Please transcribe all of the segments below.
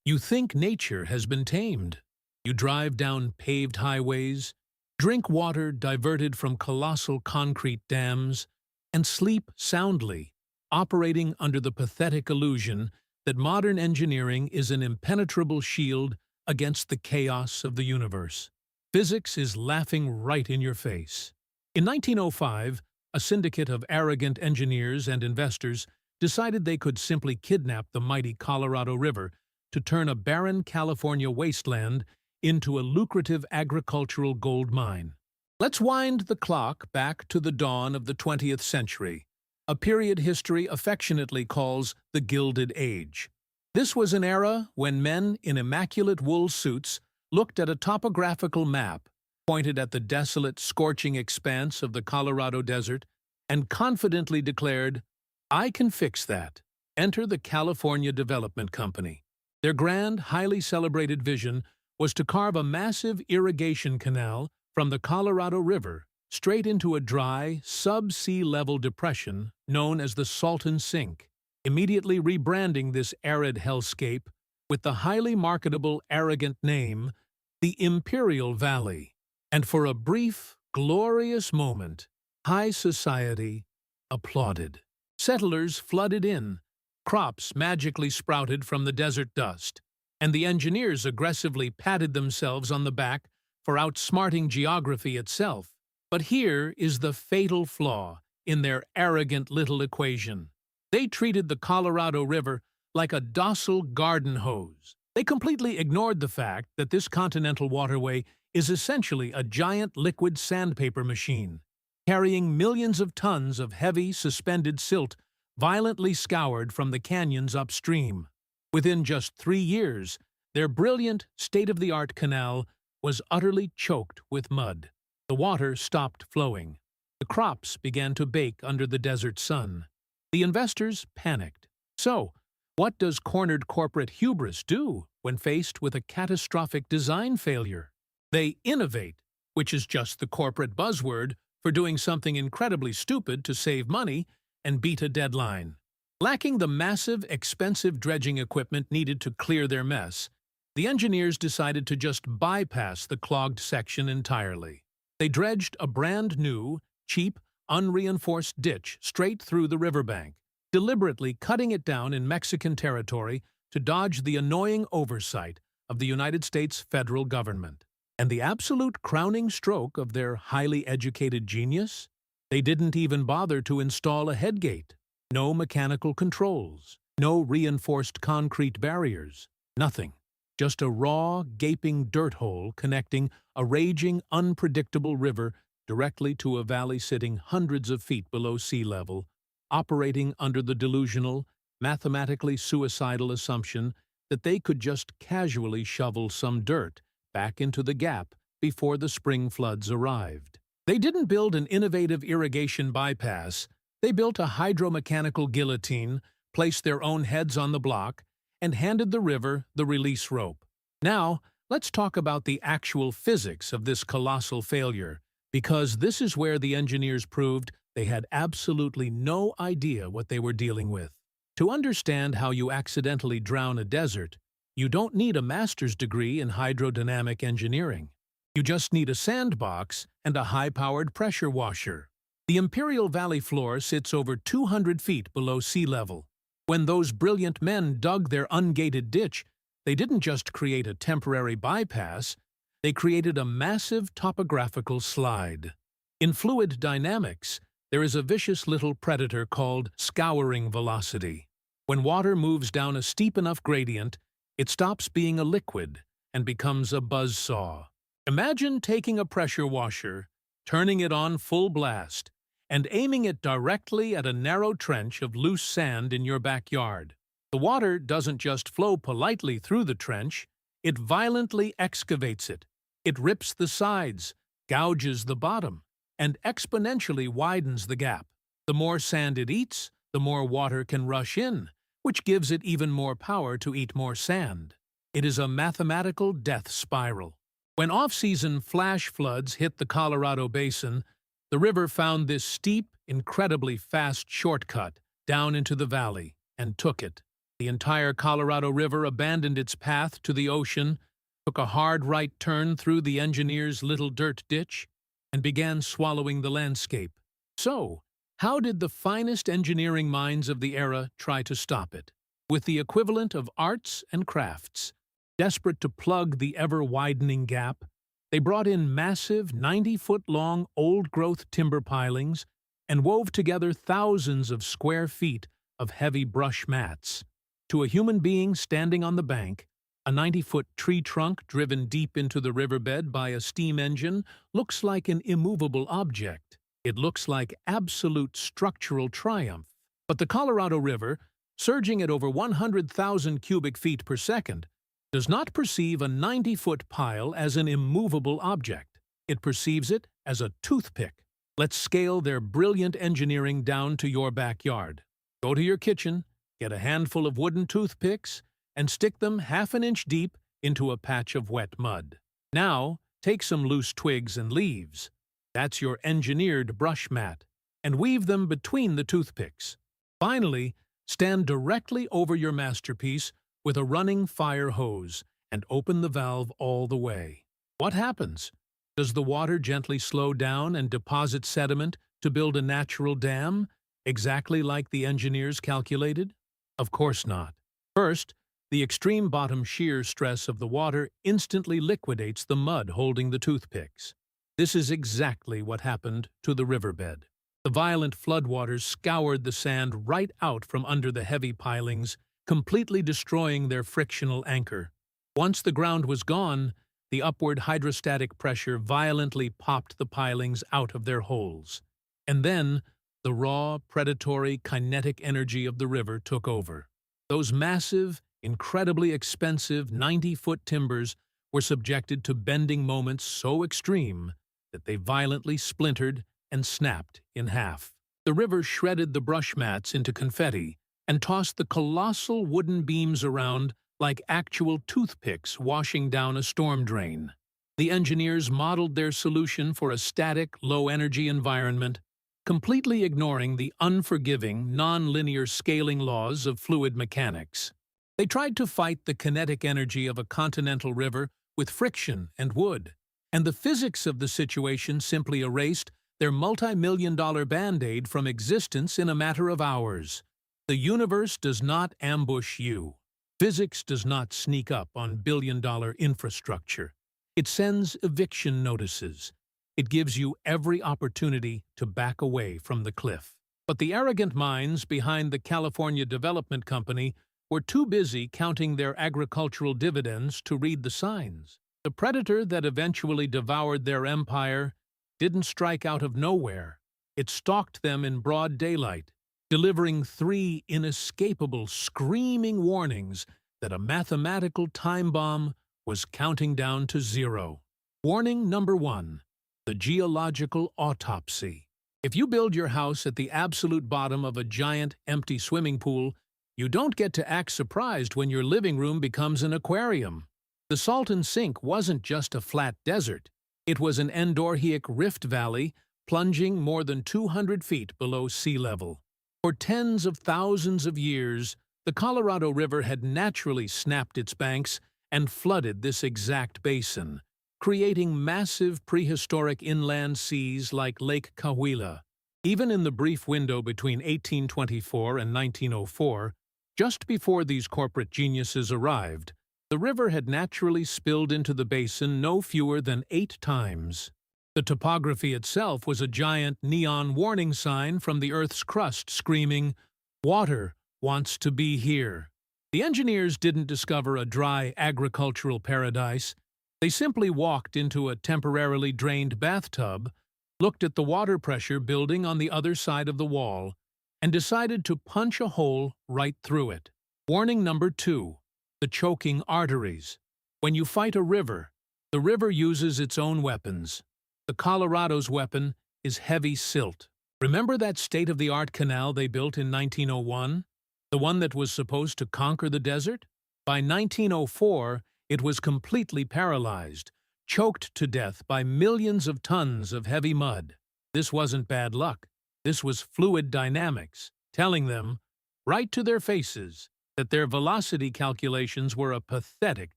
You think nature has been tamed. You drive down paved highways, drink water diverted from colossal concrete dams, and sleep soundly, operating under the pathetic illusion that modern engineering is an impenetrable shield against the chaos of the universe. Physics is laughing right in your face. In 1905, a syndicate of arrogant engineers and investors decided they could simply kidnap the mighty Colorado River to turn a barren California wasteland into a lucrative agricultural gold mine. Let's wind the clock back to the dawn of the 20th century, a period history affectionately calls the Gilded Age. This was an era when men in immaculate wool suits looked at a topographical map, pointed at the desolate, scorching expanse of the Colorado Desert, and confidently declared, "I can fix that." Enter the California Development Company. Their grand, highly celebrated vision was to carve a massive irrigation canal from the Colorado River straight into a dry, sub-sea level depression known as the Salton Sea, immediately rebranding this arid hellscape with the highly marketable, arrogant name, the Imperial Valley. And for a brief, glorious moment, high society applauded. Settlers flooded in, crops magically sprouted from the desert dust, and the engineers aggressively patted themselves on the back for outsmarting geography itself. But here is the fatal flaw in their arrogant little equation. They treated the Colorado River like a docile garden hose. They completely ignored the fact that this continental waterway is essentially a giant liquid sandpaper machine, carrying millions of tons of heavy, suspended silt violently scoured from the canyons upstream. Within just 3 years, their brilliant, state-of-the-art canal was utterly choked with mud. The water stopped flowing. The crops began to bake under the desert sun. The investors panicked. So, what does cornered corporate hubris do when faced with a catastrophic design failure? They innovate, which is just the corporate buzzword for doing something incredibly stupid to save money and beat a deadline. Lacking the massive, expensive dredging equipment needed to clear their mess, the engineers decided to just bypass the clogged section entirely. They dredged a brand-new, cheap, unreinforced ditch straight through the riverbank, deliberately cutting it down in Mexican territory to dodge the annoying oversight of the United States federal government. And the absolute crowning stroke of their highly educated genius? They didn't even bother to install a headgate. No mechanical controls. No reinforced concrete barriers. Nothing. Just a raw, gaping dirt hole connecting a raging, unpredictable river directly to a valley sitting hundreds of feet below sea level, operating under the delusional, mathematically suicidal assumption that they could just casually shovel some dirt back into the gap before the spring floods arrived. They didn't build an innovative irrigation bypass. They built a hydromechanical guillotine, placed their own heads on the block, and handed the river the release rope. Now, let's talk about the actual physics of this colossal failure, because this is where the engineers proved they had absolutely no idea what they were dealing with. To understand how you accidentally drown a desert, you don't need a master's degree in hydrodynamic engineering. You just need a sandbox and a high-powered pressure washer. The Imperial Valley floor sits over 200 feet below sea level. When those brilliant men dug their ungated ditch, they didn't just create a temporary bypass, they created a massive topographical slide. In fluid dynamics, there is a vicious little predator called scouring velocity. When water moves down a steep enough gradient, it stops being a liquid and becomes a buzzsaw. Imagine taking a pressure washer, turning it on full blast, and aiming it directly at a narrow trench of loose sand in your backyard. The water doesn't just flow politely through the trench, it violently excavates it. It rips the sides, gouges the bottom, and exponentially widens the gap. The more sand it eats, the more water can rush in, which gives it even more power to eat more sand. It is a mathematical death spiral. When off-season flash floods hit the Colorado Basin, the river found this steep, incredibly fast shortcut down into the valley and took it. The entire Colorado River abandoned its path to the ocean, took a hard right turn through the engineer's little dirt ditch, and began swallowing the landscape. So, how did the finest engineering minds of the era try to stop it? With the equivalent of arts and crafts. Desperate to plug the ever-widening gap, they brought in massive 90-foot-long old-growth timber pilings and wove together thousands of square feet of heavy brush mats. To a human being standing on the bank, a 90-foot tree trunk driven deep into the riverbed by a steam engine looks like an immovable object. It looks like absolute structural triumph. But the Colorado River, surging at over 100,000 cubic feet per second, does not perceive a 90-foot pile as an immovable object. It perceives it as a toothpick. Let's scale their brilliant engineering down to your backyard. Go to your kitchen, get a handful of wooden toothpicks, and stick them half an inch deep into a patch of wet mud. Now, take some loose twigs and leaves. That's your engineered brush mat, and weave them between the toothpicks. Finally, stand directly over your masterpiece with a running fire hose and open the valve all the way. What happens? Does the water gently slow down and deposit sediment to build a natural dam, exactly like the engineers calculated? Of course not. First, the extreme bottom shear stress of the water instantly liquidates the mud holding the toothpicks. This is exactly what happened to the riverbed. The violent floodwaters scoured the sand right out from under the heavy pilings, completely destroying their frictional anchor. Once the ground was gone, the upward hydrostatic pressure violently popped the pilings out of their holes. And then, the raw, predatory, kinetic energy of the river took over. Those massive, incredibly expensive 90-foot timbers were subjected to bending moments so extreme that they violently splintered and snapped in half. The river shredded the brush mats into confetti and tossed the colossal wooden beams around like actual toothpicks washing down a storm drain. The engineers modeled their solution for a static, low-energy environment, completely ignoring the unforgiving, non-linear scaling laws of fluid mechanics. They tried to fight the kinetic energy of a continental river with friction and wood, and the physics of the situation simply erased their multi-million-dollar Band-Aid from existence in a matter of hours. The universe does not ambush you. Physics does not sneak up on billion-dollar infrastructure. It sends eviction notices. It gives you every opportunity to back away from the cliff. But the arrogant minds behind the California Development Company were too busy counting their agricultural dividends to read the signs. The predator that eventually devoured their empire didn't strike out of nowhere. It stalked them in broad daylight, delivering 3 inescapable, screaming warnings that a mathematical time bomb was counting down to 0. Warning number 1. The geological autopsy. If you build your house at the absolute bottom of a giant, empty swimming pool, you don't get to act surprised when your living room becomes an aquarium. The Salton Sea wasn't just a flat desert. It was an endorheic rift valley plunging more than 200 feet below sea level. For tens of thousands of years, the Colorado River had naturally snapped its banks and flooded this exact basin, creating massive prehistoric inland seas like Lake Cahuilla. Even in the brief window between 1824 and 1904, just before these corporate geniuses arrived, the river had naturally spilled into the basin no fewer than 8 times. The topography itself was a giant neon warning sign from the Earth's crust screaming, "Water wants to be here." The engineers didn't discover a dry agricultural paradise. They simply walked into a temporarily drained bathtub, looked at the water pressure building on the other side of the wall, and decided to punch a hole right through it. Warning number 2. The choking arteries. When you fight a river, the river uses its own weapons. The Colorado's weapon is heavy silt. Remember that state-of-the-art canal they built in 1901? The one that was supposed to conquer the desert? By 1904, it was completely paralyzed, choked to death by millions of tons of heavy mud. This wasn't bad luck. This was fluid dynamics, telling them, right to their faces, that their velocity calculations were a pathetic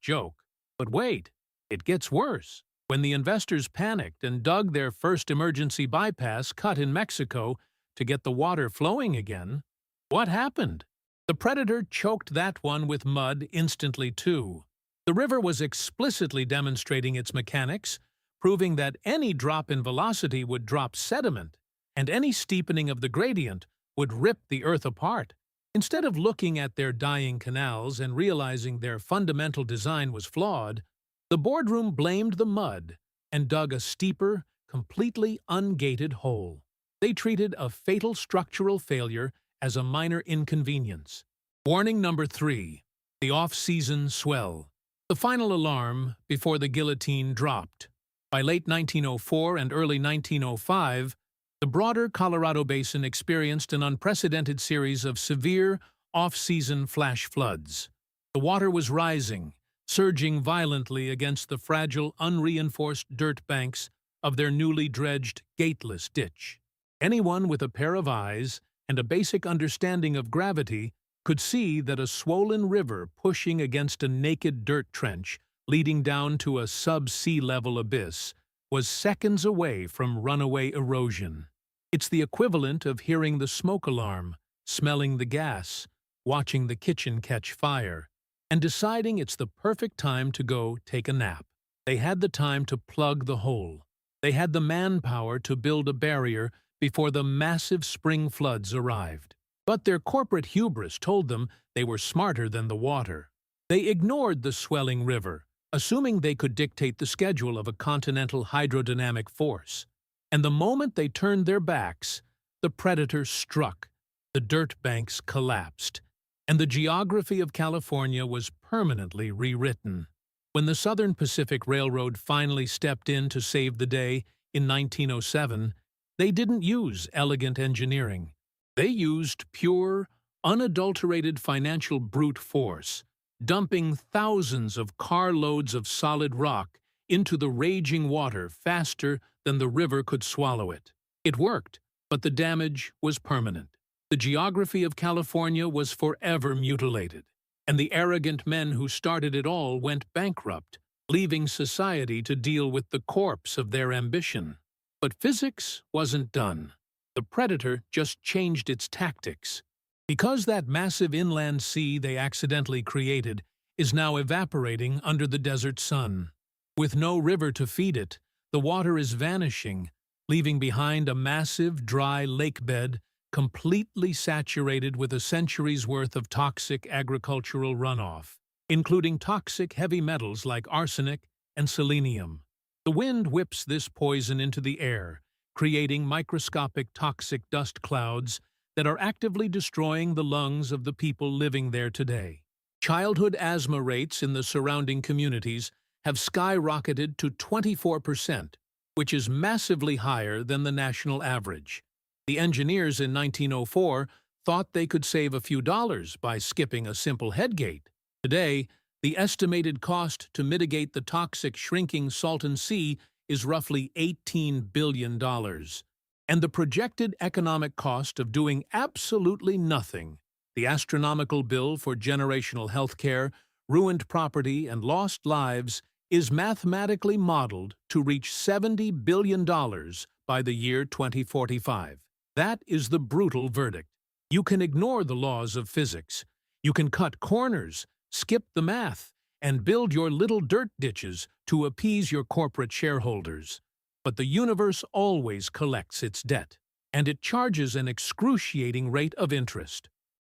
joke. But wait, it gets worse. When the investors panicked and dug their first emergency bypass cut in Mexico to get the water flowing again, what happened? The predator choked that one with mud instantly too. The river was explicitly demonstrating its mechanics, proving that any drop in velocity would drop sediment, and any steepening of the gradient would rip the earth apart. Instead of looking at their dying canals and realizing their fundamental design was flawed, the boardroom blamed the mud and dug a steeper, completely ungated hole. They treated a fatal structural failure as a minor inconvenience. Warning number 3. The off-season swell. The final alarm before the guillotine dropped. By late 1904 and early 1905, the broader Colorado Basin experienced an unprecedented series of severe, off-season flash floods. The water was rising, surging violently against the fragile, unreinforced dirt banks of their newly dredged, gateless ditch. Anyone with a pair of eyes and a basic understanding of gravity could see that a swollen river pushing against a naked dirt trench leading down to a sub-sea level abyss was seconds away from runaway erosion. It's the equivalent of hearing the smoke alarm, smelling the gas, watching the kitchen catch fire, and deciding it's the perfect time to go take a nap. They had the time to plug the hole. They had the manpower to build a barrier before the massive spring floods arrived. But their corporate hubris told them they were smarter than the water. They ignored the swelling river, assuming they could dictate the schedule of a continental hydrodynamic force. And the moment they turned their backs, the predator struck, the dirt banks collapsed, and the geography of California was permanently rewritten. When the Southern Pacific Railroad finally stepped in to save the day in 1907, they didn't use elegant engineering. They used pure, unadulterated financial brute force, dumping thousands of carloads of solid rock into the raging water faster than the river could swallow it. It worked, but the damage was permanent. The geography of California was forever mutilated, and the arrogant men who started it all went bankrupt, leaving society to deal with the corpse of their ambition. But physics wasn't done. The predator just changed its tactics. Because that massive inland sea they accidentally created is now evaporating under the desert sun. With no river to feed it, the water is vanishing, leaving behind a massive, dry lake bed completely saturated with a century's worth of toxic agricultural runoff, including toxic heavy metals like arsenic and selenium. The wind whips this poison into the air, creating microscopic toxic dust clouds that are actively destroying the lungs of the people living there today. Childhood asthma rates in the surrounding communities have skyrocketed to 24%, which is massively higher than the national average. The engineers in 1904 thought they could save a few dollars by skipping a simple headgate. Today, the estimated cost to mitigate the toxic shrinking Salton Sea is roughly $18 billion. And the projected economic cost of doing absolutely nothing, the astronomical bill for generational health care, ruined property, and lost lives, is mathematically modeled to reach $70 billion by the year 2045. That is the brutal verdict. You can ignore the laws of physics. You can cut corners, skip the math, and build your little dirt ditches to appease your corporate shareholders. But the universe always collects its debt, and it charges an excruciating rate of interest.